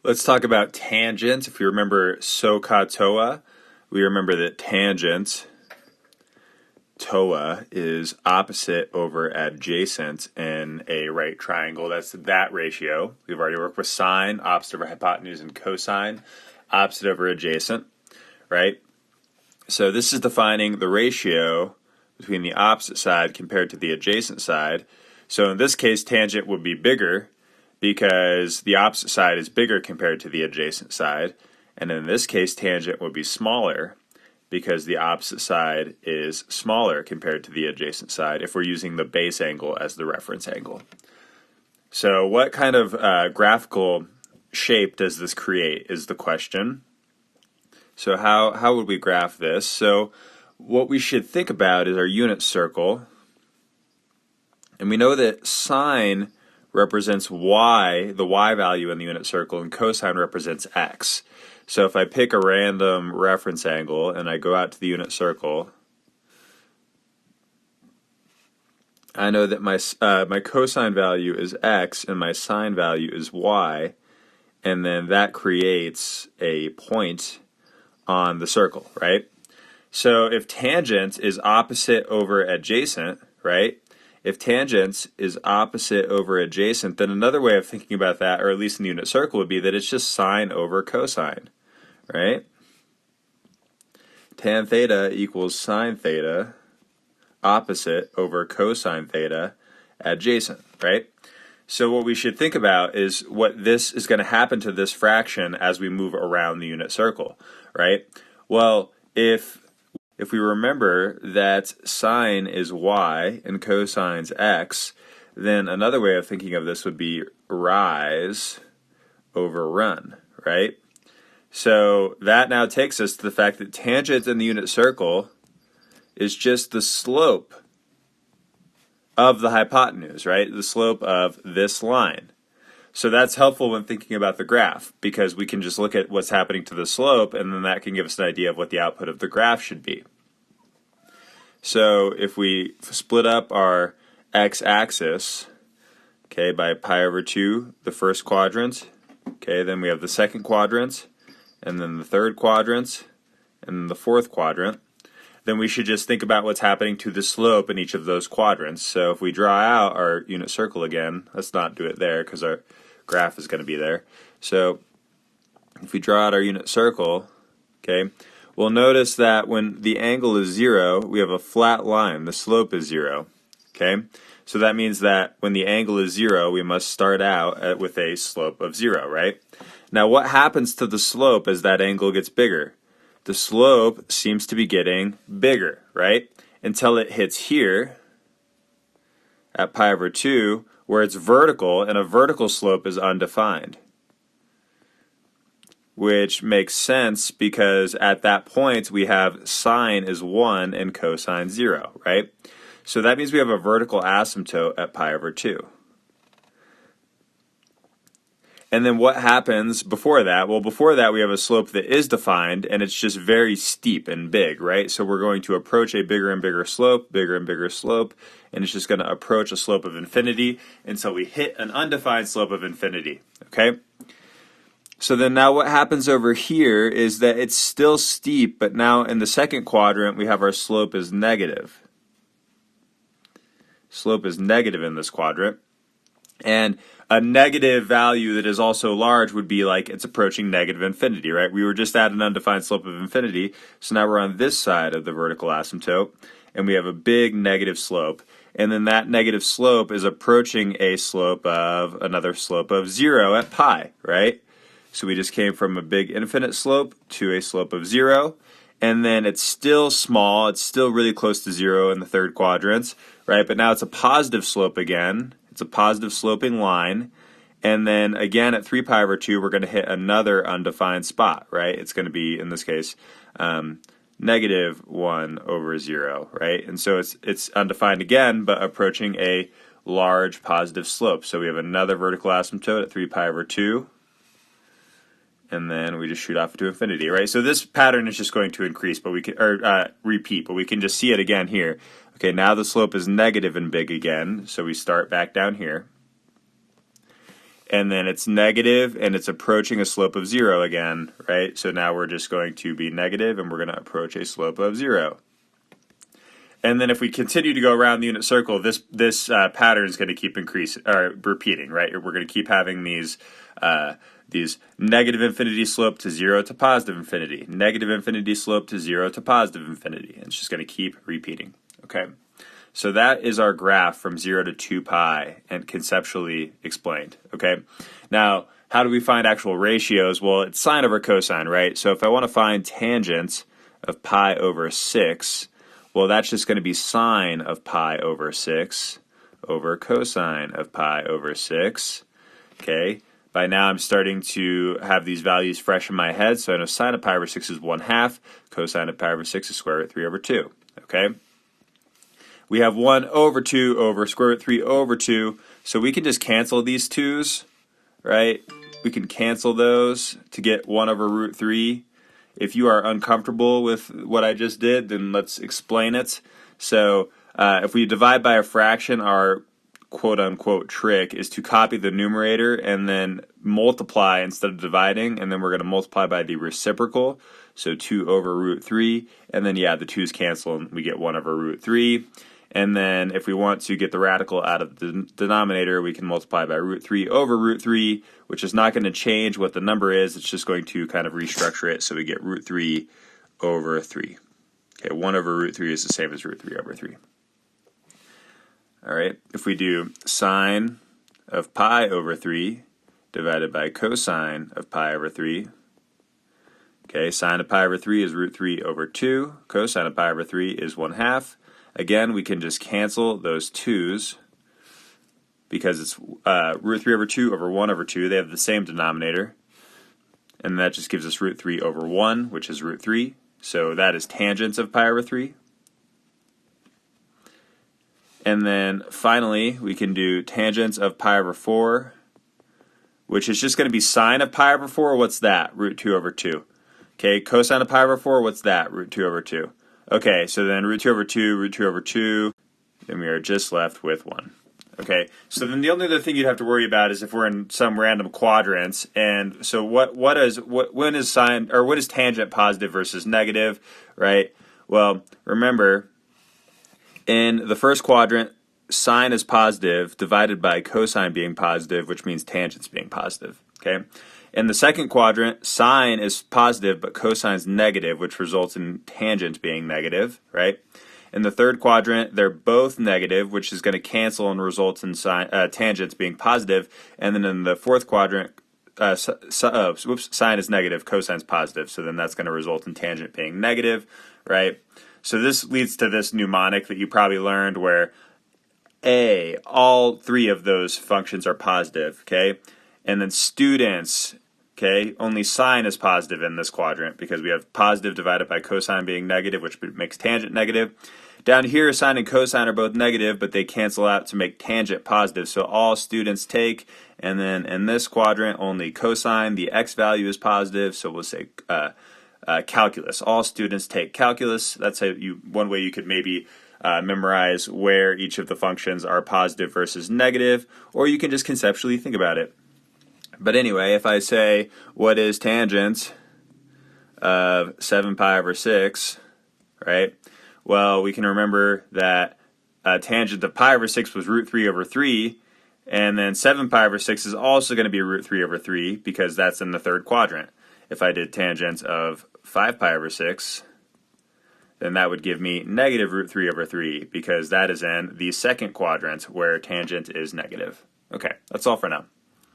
Let's talk about tangents. If you remember SOHCAHTOA, we remember that tangent, TOA, is opposite over adjacent in a right triangle. That's that ratio. We've already worked with sine, opposite over hypotenuse, and cosine, opposite over adjacent, right? So this is defining the ratio between the opposite side compared to the adjacent side. So in this case, tangent would be bigger because the opposite side is bigger compared to the adjacent side. And in this case, tangent would be smaller because the opposite side is smaller compared to the adjacent side if we're using the base angle as the reference angle. So what kind of graphical shape does this create is the question. So how would we graph this? So what we should think about is our unit circle. And we know that sine represents y, the y value in the unit circle, and cosine represents x. So if I pick a random reference angle and I go out to the unit circle, I know that my cosine value is x and my sine value is y, and then that creates a point on the circle, right? So if tangent is opposite over adjacent, right? If tangent is opposite over adjacent, then another way of thinking about that, or at least in the unit circle, would be that it's just sine over cosine, right? Tan theta equals sine theta opposite over cosine theta adjacent, right? So what we should think about is what this is going to happen to this fraction as we move around the unit circle, right? Well, if we remember that sine is y and cosine's x, then another way of thinking of this would be rise over run, right? So that now takes us to the fact that tangent in the unit circle is just the slope of the hypotenuse, right? The slope of this line. So that's helpful when thinking about the graph because we can just look at what's happening to the slope and then that can give us an idea of what the output of the graph should be. So if we split up our x-axis, okay, by pi over 2, the first quadrant, okay, then we have the second quadrant, and then the third quadrant, and then the fourth quadrant, then we should just think about what's happening to the slope in each of those quadrants. So if we draw out our unit circle again, let's not do it there because our graph is going to be there. So if we draw out our unit circle, okay, we'll notice that when the angle is 0, we have a flat line. The slope is 0, okay? So that means that when the angle is 0, we must start out with a slope of 0, right? Now what happens to the slope as that angle gets bigger? The slope seems to be getting bigger, right? Until it hits here at pi over 2, where it's vertical, and a vertical slope is undefined. Which makes sense because at that point we have sine is 1 and cosine 0, right? So that means we have a vertical asymptote at pi over 2. And then what happens before that? Well, before that we have a slope that is defined and it's just very steep and big, right? So we're going to approach a bigger and bigger slope, and it's just going to approach a slope of infinity until we hit an undefined slope of infinity, okay? So then now what happens over here is that it's still steep, but now in the second quadrant we have our slope is negative. Slope is negative in this quadrant. And a negative value that is also large would be like it's approaching negative infinity, right? We were just at an undefined slope of infinity, so now we're on this side of the vertical asymptote, and we have a big negative slope. And then that negative slope is approaching a slope of another slope of 0 at pi, right? So we just came from a big infinite slope to a slope of 0, and then it's still small, it's still really close to 0 in the third quadrant, right? But now it's a positive slope again. It's a positive sloping line, and then again at 3 pi over 2 we're going to hit another undefined spot, right? It's going to be, in this case, negative 1 over 0, right? And so it's undefined again, but approaching a large positive slope. So we have another vertical asymptote at 3 pi over 2, and then we just shoot off to infinity, right? So this pattern is just going to increase, but we can, repeat, but we can just see it again here. Okay, now the slope is negative and big again, so we start back down here. and then it's negative, and it's approaching a slope of 0 again, right? So now we're just going to be negative, and we're going to approach a slope of 0. And then if we continue to go around the unit circle, this pattern is going to keep repeating, right? We're going to keep having these negative infinity slope to 0 to positive infinity, negative infinity slope to 0 to positive infinity. And it's just going to keep repeating, okay? So that is our graph from 0 to 2 pi and conceptually explained, okay? Now, how do we find actual ratios? Well, it's sine over cosine, right? So if I want to find tangent of pi over 6, well, that's just going to be sine of pi over 6 over cosine of pi over 6, okay? By now, I'm starting to have these values fresh in my head, so I know sine of pi over 6 is 1/2, cosine of pi over 6 is square root 3 over 2, okay? We have 1 over 2 over square root 3 over 2, so we can just cancel these 2's, right? We can cancel those to get 1 over root 3. If you are uncomfortable with what I just did, then let's explain it. So if we divide by a fraction, our quote-unquote trick is to copy the numerator and then multiply instead of dividing, and then we're going to multiply by the reciprocal, so 2 over root 3, and then, yeah, the 2's cancel, and we get 1 over root 3. And then if we want to get the radical out of the denominator, we can multiply by root 3 over root 3, which is not going to change what the number is. It's just going to kind of restructure it, so we get root 3 over 3. Okay, 1 over root 3 is the same as root 3 over 3. All right, if we do sine of pi over 3 divided by cosine of pi over 3, okay, sine of pi over 3 is root 3 over 2, cosine of pi over 3 is 1/2. Again, we can just cancel those 2's because it's root 3 over 2 over 1 over 2. They have the same denominator. And that just gives us root 3 over 1, which is root 3. So that is tangent of pi over 3. And then finally, we can do tangent of pi over 4, which is just going to be sine of pi over 4. What's that? Root 2 over 2. Okay, cosine of pi over 4, what's that? Root 2 over 2. Okay, so then root 2 over 2, root 2 over 2, then we are just left with 1. Okay, so then the only other thing you'd have to worry about is if we're in some random quadrants, and so when is tangent positive versus negative, right? Well, remember, in the first quadrant, sine is positive divided by cosine being positive, which means tangents being positive, okay? In the second quadrant, sine is positive, but cosine is negative, which results in tangent being negative, right? In the third quadrant, they're both negative, which is going to cancel and result in tangents being positive. And then in the fourth quadrant, sine is negative, cosine is positive, so then that's going to result in tangent being negative, right? So this leads to this mnemonic that you probably learned where all three of those functions are positive, okay? And then students, okay, only sine is positive in this quadrant because we have positive divided by cosine being negative, which makes tangent negative. Down here, sine and cosine are both negative, but they cancel out to make tangent positive. So all students take, and then in this quadrant, only cosine, the x value is positive, so we'll say calculus. All students take calculus. That's one way you could maybe memorize where each of the functions are positive versus negative, or you can just conceptually think about it. But anyway, if I say, what is tangent of 7 pi over 6, right? Well, we can remember that tangent of pi over 6 was root 3 over 3, and then 7 pi over 6 is also going to be root 3 over 3 because that's in the third quadrant. If I did tangent of 5 pi over 6, then that would give me negative root 3 over 3 because that is in the second quadrant where tangent is negative. Okay, that's all for now.